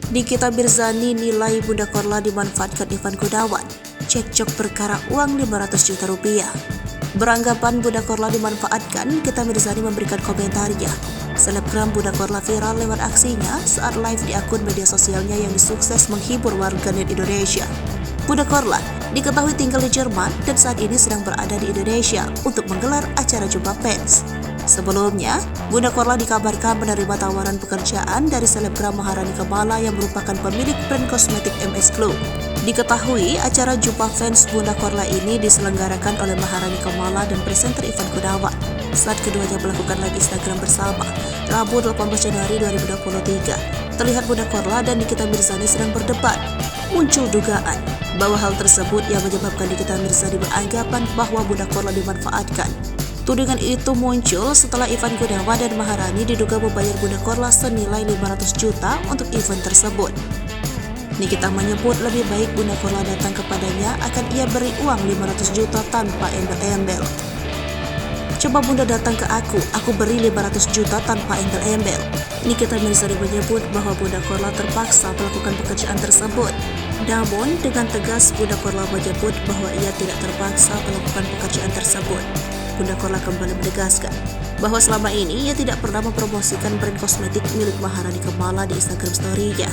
Nikita Mirzani nilai Bunda Korla dimanfaatkan Ivan Gunawan. Cekcok perkara uang 500 juta rupiah. Beranggapan Bunda Korla dimanfaatkan, Nikita Mirzani memberikan komentarnya. Selebgram Bunda Korla viral lewat aksinya saat live di akun media sosialnya yang sukses menghibur warganet Indonesia. Bunda Korla diketahui tinggal di Jerman dan saat ini sedang berada di Indonesia untuk menggelar acara jumpa fans. Sebelumnya, Bunda Korla dikabarkan menerima tawaran pekerjaan dari selebgram Maharani Kamala yang merupakan pemilik brand kosmetik MS Glow. Diketahui acara jumpa fans Bunda Korla ini diselenggarakan oleh Maharani Kamala dan presenter Ivan Gunawan saat keduanya melakukan live Instagram bersama Rabu 18 Januari 2023. Terlihat Bunda Korla dan Nikita Mirzani sedang berdebat. Muncul dugaan bahwa hal tersebut yang menyebabkan Nikita Mirzani beranggapan bahwa Bunda Korla dimanfaatkan. Tudingan itu muncul setelah Ivan Gunawan dan Maharani diduga membayar Bunda Korla senilai 500 juta untuk event tersebut. Nikita menyebut lebih baik Bunda Korla datang kepadanya akan ia beri uang 500 juta tanpa embel-embel. Coba Bunda datang ke aku beri 500 juta tanpa embel-embel. Nikita Mirzani menyebut bahwa Bunda Korla terpaksa melakukan pekerjaan tersebut. Namun dengan tegas Bunda Korla menyebut bahwa ia tidak terpaksa melakukan pekerjaan tersebut. Bunda Korla kembali menegaskan bahwa selama ini ia tidak pernah mempromosikan brand kosmetik milik Maharani Kamala di Instagram story-nya.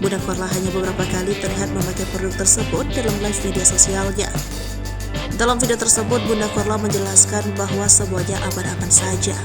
Bunda Korla hanya beberapa kali terlihat memakai produk tersebut dalam live media sosialnya. Dalam video tersebut, Bunda Korla menjelaskan bahwa semuanya aman-aman saja.